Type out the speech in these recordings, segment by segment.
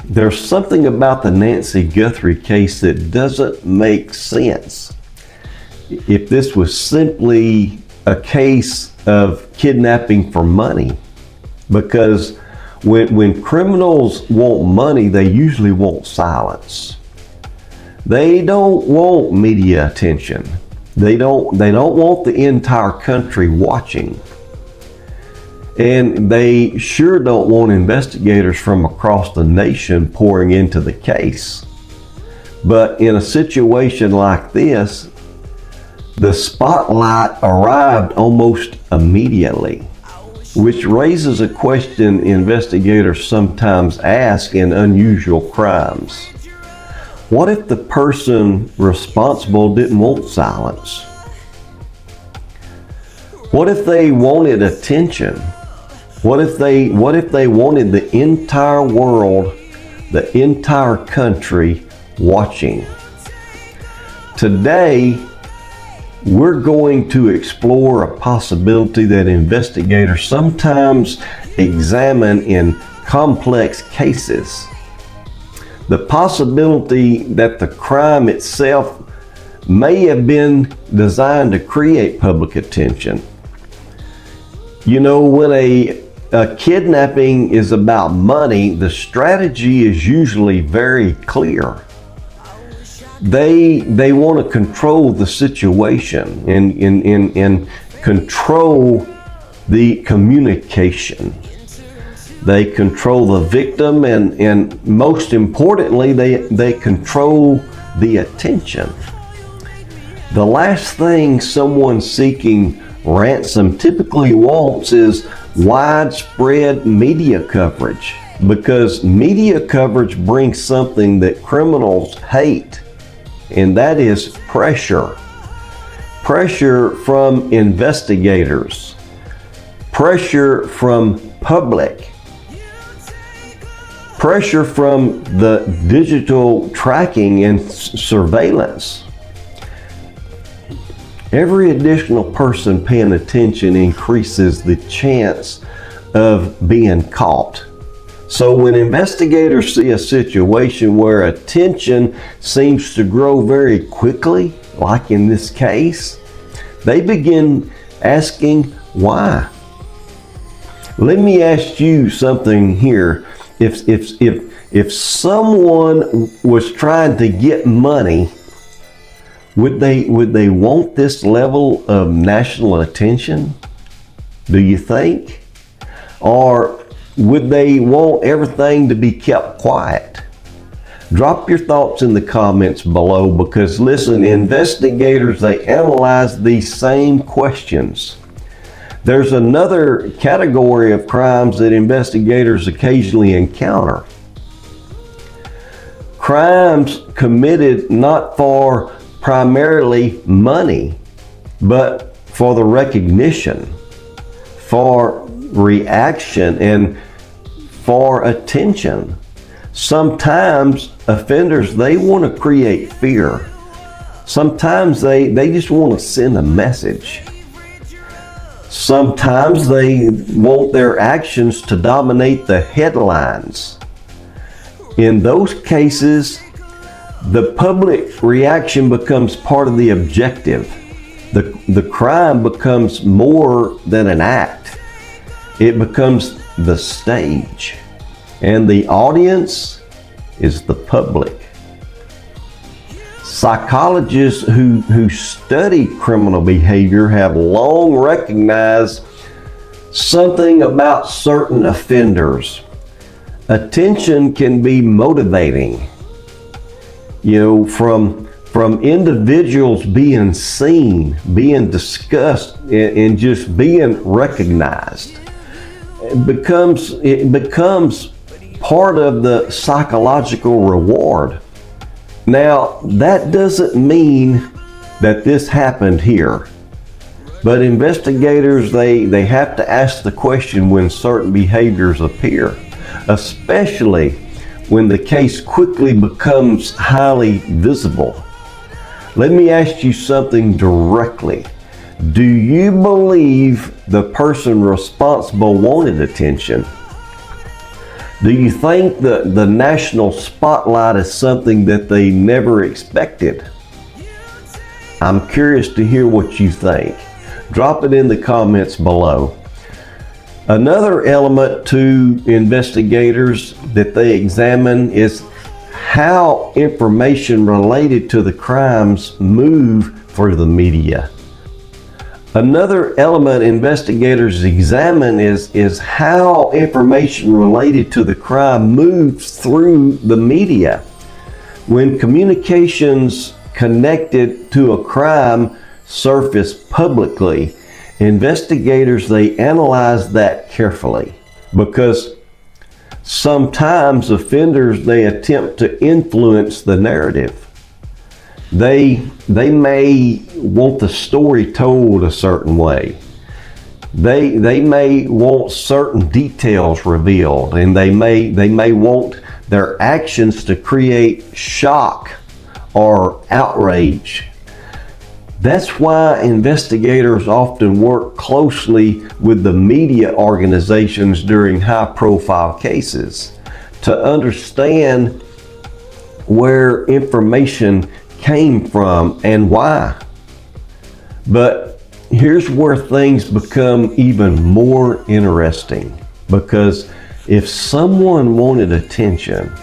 There's something about the Nancy Guthrie case that doesn't make sense. If this was simply a case of kidnapping for money, because when criminals want money, they usually want silence. They don't want media attention. They don't want the entire country watching. And they sure don't want investigators from across the nation pouring into the case. But in a situation like this, the spotlight arrived almost immediately, which raises a question investigators sometimes ask in unusual crimes. What if the person responsible didn't want silence? What if they wanted attention? What if they wanted the entire world, the entire country watching? Today, we're going to explore a possibility that investigators sometimes examine in complex cases. The possibility that the crime itself may have been designed to create public attention. You know, when a kidnapping is about money, the strategy is usually very clear. They want to control the situation and control the communication. They control the victim and most importantly, they control the attention. The last thing someone seeking ransom typically wants is widespread media coverage, because media coverage brings something that criminals hate, and that is pressure. Pressure from investigators, pressure from public, pressure from the digital tracking and surveillance. Every additional person paying attention increases the chance of being caught. So when investigators see a situation where attention seems to grow very quickly, like in this case, they begin asking why. Let me ask you something here. If someone was trying to get money, would they want this level of national attention? Do you think? Or would they want everything to be kept quiet? Drop your thoughts in the comments below, because listen, investigators, they analyze these same questions. There's another category of crimes that investigators occasionally encounter. Crimes committed not for primarily money, but for the recognition, for reaction, and for attention. Sometimes offenders, they want to create fear. Sometimes they just want to send a message. Sometimes they want their actions to dominate the headlines. In those cases, the public reaction becomes part of the objective. The crime becomes more than an act. It becomes the stage. And the audience is the public. Psychologists who study criminal behavior have long recognized something about certain offenders. Attention can be motivating. You know, from individuals being seen, being discussed, and just being recognized. It becomes part of the psychological reward. Now, that doesn't mean that this happened here, but investigators, they have to ask the question when certain behaviors appear, especially when the case quickly becomes highly visible. Let me ask you something directly. Do you believe the person responsible wanted attention? Do you think that the national spotlight is something that they never expected? I'm curious to hear what you think. Drop it in the comments below. Another element to investigators that they examine is how information related to the crimes move through the media. Another element investigators examine is how information related to the crime moves through the media. When communications connected to a crime surface publicly, investigators, they analyze that carefully, because sometimes offenders, they attempt to influence the narrative. They may want the story told a certain way. They may want certain details revealed, and they may want their actions to create shock or outrage. That's why investigators often work closely with the media organizations during high-profile cases to understand where information came from and why. But here's where things become even more interesting, because if someone wanted attention,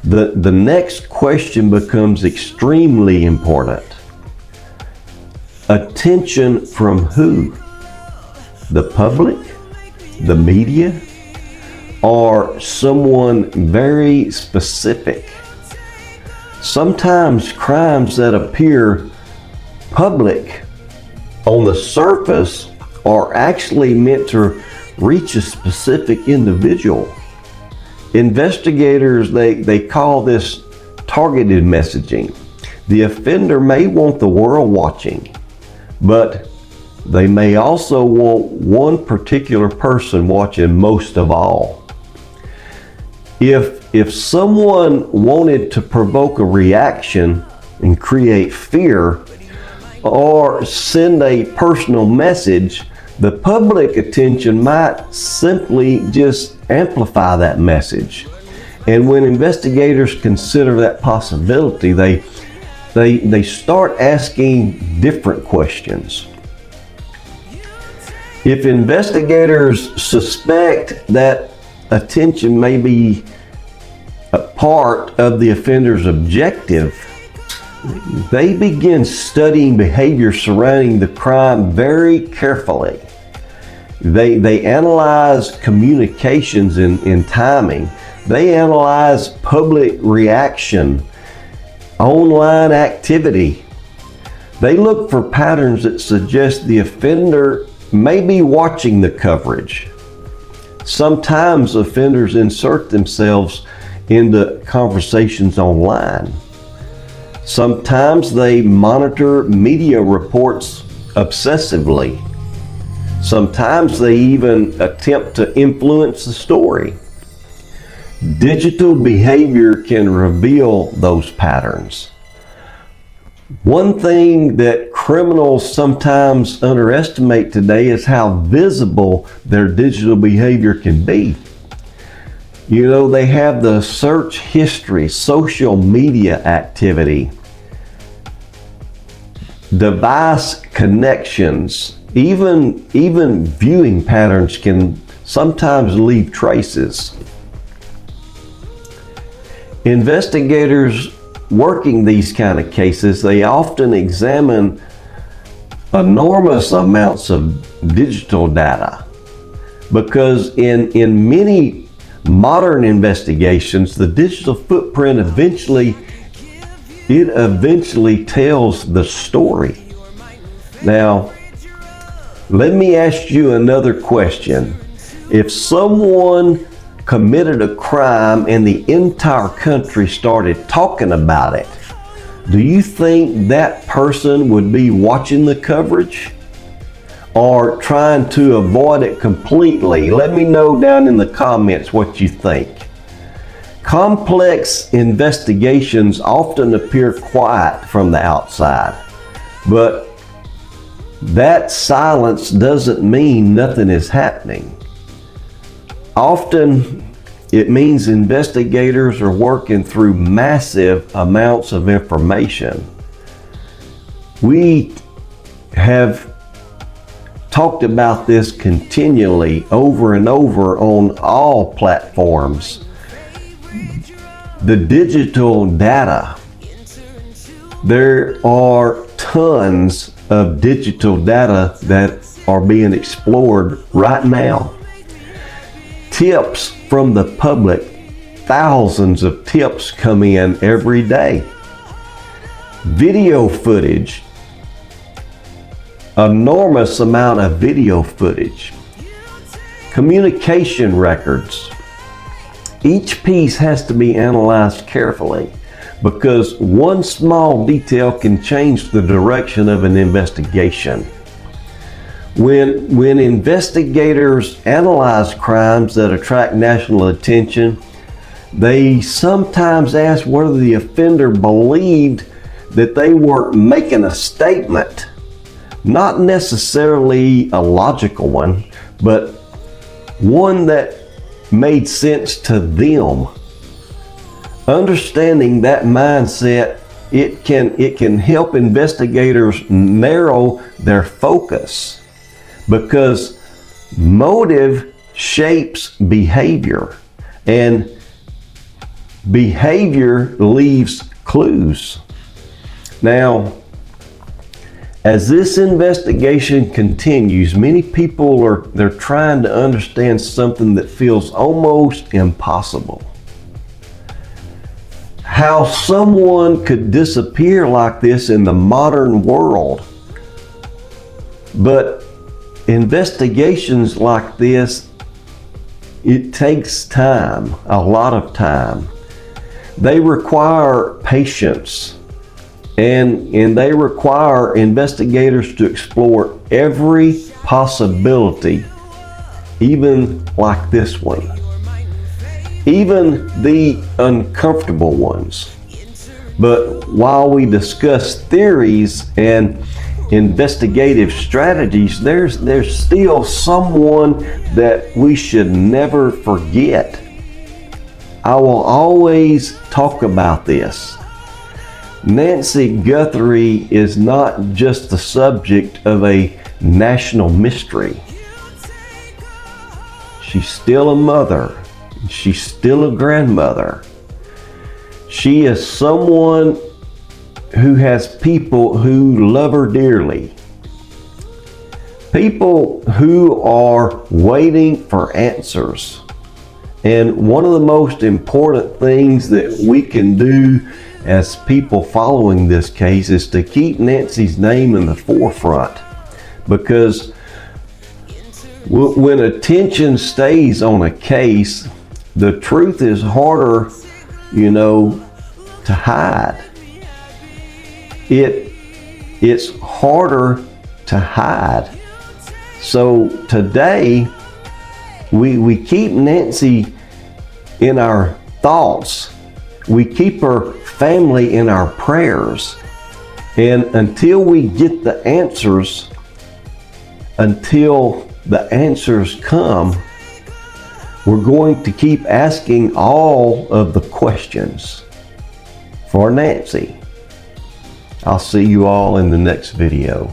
the next question becomes extremely important. Attention from who? The public? The media? Or someone very specific? Sometimes crimes that appear public on the surface are actually meant to reach a specific individual. Investigators, they call this targeted messaging. The offender may want the world watching, but they may also want one particular person watching most of all. If someone wanted to provoke a reaction and create fear, or send a personal message, the public attention might simply just amplify that message. And when investigators consider that possibility, they start asking different questions. If investigators suspect that attention may be a part of the offender's objective, they begin studying behavior surrounding the crime very carefully. They analyze communications in timing. They analyze public reaction, online activity. They look for patterns that suggest the offender may be watching the coverage. Sometimes offenders insert themselves into conversations online. Sometimes they monitor media reports obsessively. Sometimes they even attempt to influence the story. Digital behavior can reveal those patterns. One thing that criminals sometimes underestimate today is how visible their digital behavior can be. You know, they have the search history, social media activity, device connections, even viewing patterns can sometimes leave traces. Investigators working these kind of cases, they often examine enormous amounts of digital data, because in many modern investigations, the digital footprint eventually tells the story. Now, let me ask you another question. If someone committed a crime and the entire country started talking about it, do you think that person would be watching the coverage or trying to avoid it completely? Let me know down in the comments what you think. Complex investigations often appear quiet from the outside, but that silence doesn't mean nothing is happening. Often It means investigators are working through massive amounts of information. We have talked about this continually over and over on all platforms. The digital data. There are tons of digital data that are being explored right now. Tips from the public, thousands of tips come in every day. Video footage, enormous amount of video footage. Communication records. Each piece has to be analyzed carefully because one small detail can change the direction of an investigation. When investigators analyze crimes that attract national attention, they sometimes ask whether the offender believed that they were making a statement, not necessarily a logical one, but one that made sense to them. Understanding that mindset, it can help investigators narrow their focus, because motive shapes behavior, and behavior leaves clues. Now, as this investigation continues, many people they're trying to understand something that feels almost impossible. How someone could disappear like this in the modern world. But investigations like this, it takes time, a lot of time. They require patience. And they require investigators to explore every possibility, even like this one, even the uncomfortable ones. But while we discuss theories and investigative strategies, there's still someone that we should never forget. I will always talk about this. Nancy Guthrie is not just the subject of a national mystery. She's still a mother. She's still a grandmother. She is someone who has people who love her dearly. People who are waiting for answers. And one of the most important things that we can do as people following this case is to keep Nancy's name in the forefront, because when attention stays on a case, the truth is harder, to hide. It's harder to hide. So today, we keep Nancy in our thoughts. We keep her family in our prayers. And until we get the answers, until the answers come, we're going to keep asking all of the questions for Nancy. I'll see you all in the next video.